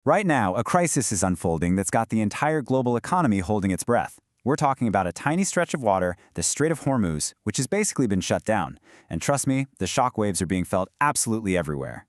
Right now, a crisis is unfolding that's got the entire global economy holding its breath. We're talking about a tiny stretch of water, the Strait of Hormuz, which has basically been shut down. And trust me, the shockwaves are being felt absolutely everywhere.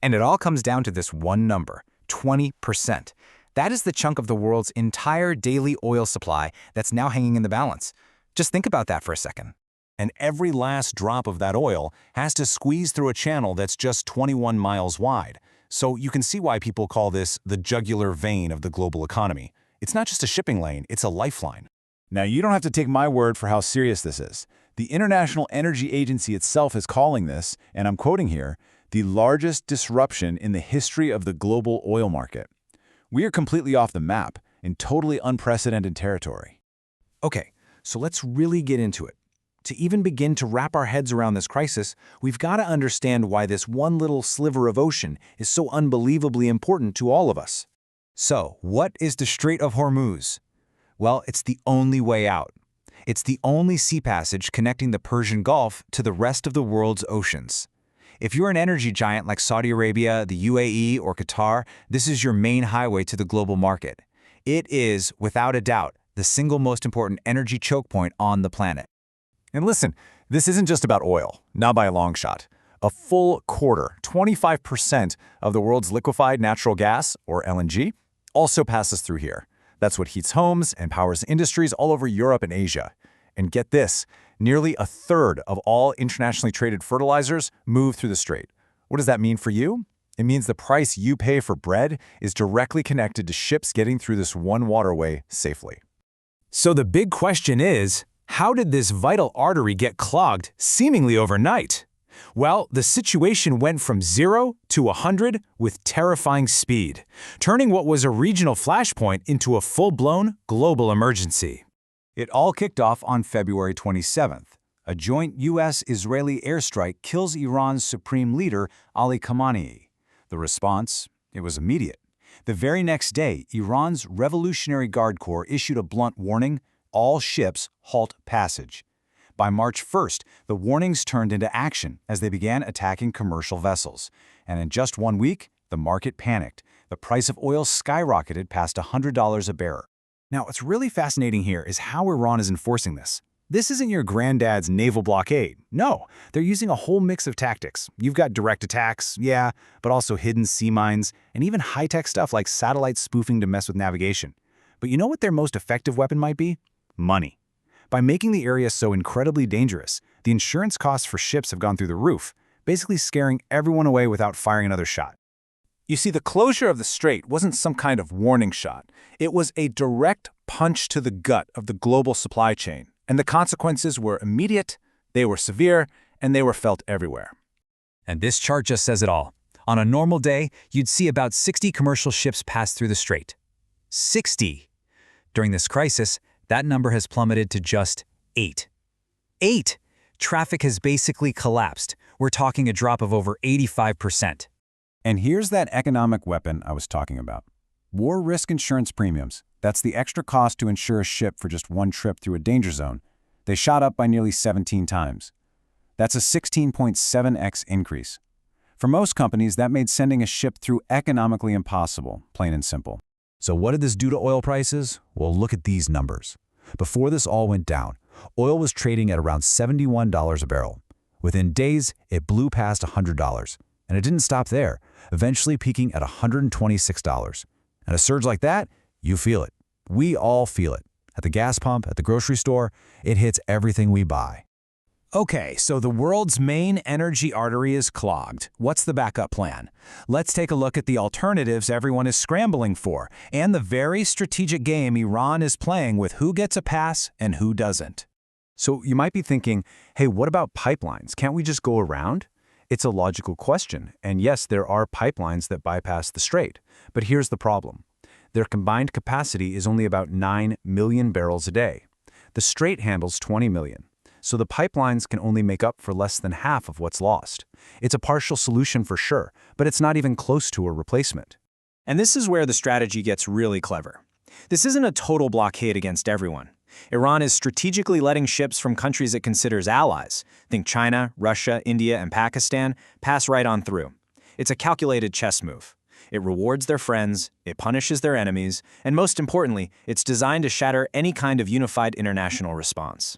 And it all comes down to this one number, 20%. That is the chunk of the world's entire daily oil supply that's now hanging in the balance. Just think about that for a second. And every last drop of that oil has to squeeze through a channel that's just 21 miles wide. So you can see why people call this the jugular vein of the global economy. It's not just a shipping lane, it's a lifeline. Now, you don't have to take my word for how serious this is. The International Energy Agency itself is calling this, and I'm quoting here, the largest disruption in the history of the global oil market. We are completely off the map, in totally unprecedented territory. Okay, so let's really get into it. To even begin to wrap our heads around this crisis, we've got to understand why this one little sliver of ocean is so unbelievably important to all of us. So, what is the Strait of Hormuz? Well, it's the only way out. It's the only sea passage connecting the Persian Gulf to the rest of the world's oceans. If you're an energy giant like Saudi Arabia, the UAE, or Qatar, this is your main highway to the global market. It is, without a doubt, the single most important energy choke point on the planet. And listen, this isn't just about oil, not by a long shot. A full quarter, 25% of the world's liquefied natural gas, or LNG, also passes through here. That's what heats homes and powers industries all over Europe and Asia. And get this, nearly a third of all internationally traded fertilizers move through the strait. What does that mean for you? It means the price you pay for bread is directly connected to ships getting through this one waterway safely. So the big question is, how did this vital artery get clogged seemingly overnight? Well, the situation went from 0 to 100 with terrifying speed, turning what was a regional flashpoint into a full-blown global emergency. It all kicked off on February 27th. A joint U.S.-Israeli airstrike kills Iran's supreme leader, Ali Khamenei. The response? It was immediate. The very next day, Iran's Revolutionary Guard Corps issued a blunt warning: all ships halt passage. By March 1st, the warnings turned into action as they began attacking commercial vessels. And in just 1 week, the market panicked. The price of oil skyrocketed past $100 a barrel. Now, what's really fascinating here is how Iran is enforcing this. This isn't your granddad's naval blockade. No, they're using a whole mix of tactics. You've got direct attacks, yeah, but also hidden sea mines, and even high-tech stuff like satellite spoofing to mess with navigation. But you know what their most effective weapon might be? Money. By making the area so incredibly dangerous, the insurance costs for ships have gone through the roof, basically scaring everyone away without firing another shot. You see, the closure of the strait wasn't some kind of warning shot. It was a direct punch to the gut of the global supply chain, and the consequences were immediate, they were severe, and they were felt everywhere. And this chart just says it all. On a normal day, you'd see about 60 commercial ships pass through the strait. 60! During this crisis, that number has plummeted to just 8. 8! Traffic has basically collapsed. We're talking a drop of over 85%. And here's that economic weapon I was talking about. War risk insurance premiums. That's the extra cost to insure a ship for just one trip through a danger zone. They shot up by nearly 17 times. That's a 16.7x increase. For most companies, that made sending a ship through economically impossible, plain and simple. So what did this do to oil prices? Well, look at these numbers. Before this all went down, oil was trading at around $71 a barrel. Within days, it blew past $100. And it didn't stop there, eventually peaking at $126. And a surge like that, you feel it. We all feel it. At the gas pump, at the grocery store, it hits everything we buy. Okay, so the world's main energy artery is clogged. What's the backup plan? Let's take a look at the alternatives everyone is scrambling for, and the very strategic game Iran is playing with who gets a pass and who doesn't. So you might be thinking, hey, what about pipelines? Can't we just go around? It's a logical question, and yes, there are pipelines that bypass the strait. But here's the problem. Their combined capacity is only about 9 million barrels a day. The strait handles 20 million. So the pipelines can only make up for less than half of what's lost. It's a partial solution for sure, but it's not even close to a replacement. And this is where the strategy gets really clever. This isn't a total blockade against everyone. Iran is strategically letting ships from countries it considers allies, think China, Russia, India, and Pakistan, pass right on through. It's a calculated chess move. It rewards their friends, it punishes their enemies, and most importantly, it's designed to shatter any kind of unified international response.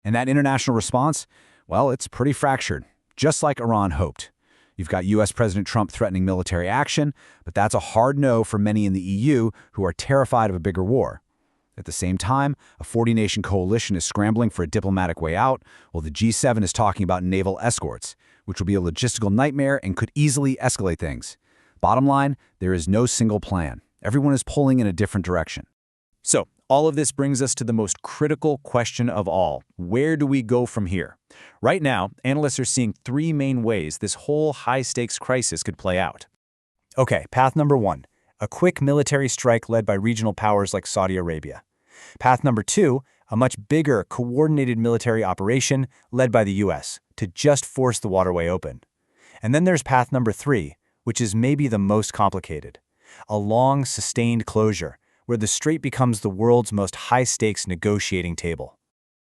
And that international response, well, it's pretty fractured, just like Iran hoped. You've got U.S. President Trump threatening military action, but that's a hard no for many in the EU who are terrified of a bigger war. At the same time, a 40-nation coalition is scrambling for a diplomatic way out, while the G7 is talking about naval escorts, which will be a logistical nightmare and could easily escalate things. Bottom line, there is no single plan. Everyone is pulling in a different direction. So, all of this brings us to the most critical question of all. Where do we go from here? Right now, analysts are seeing three main ways this whole high-stakes crisis could play out. Okay, path number one, a quick military strike led by regional powers like Saudi Arabia. Path number two, a much bigger, coordinated military operation led by the U.S. to just force the waterway open. And then there's path number three, which is maybe the most complicated. A long, sustained closure, where the strait becomes the world's most high-stakes negotiating table.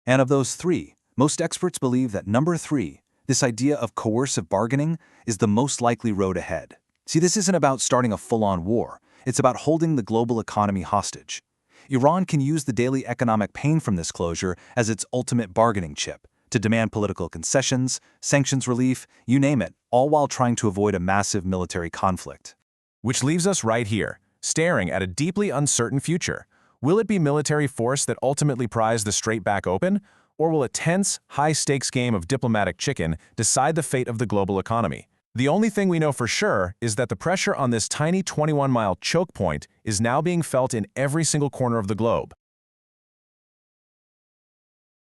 And of those three, most experts believe that number three, this idea of coercive bargaining, is the most likely road ahead. See, this isn't about starting a full-on war. It's about holding the global economy hostage. Iran can use the daily economic pain from this closure as its ultimate bargaining chip, to demand political concessions, sanctions relief, you name it, all while trying to avoid a massive military conflict. Which leaves us right here, staring at a deeply uncertain future. Will it be military force that ultimately pries the strait back open, or will a tense, high-stakes game of diplomatic chicken decide the fate of the global economy? The only thing we know for sure is that the pressure on this tiny 21-mile choke point is now being felt in every single corner of the globe.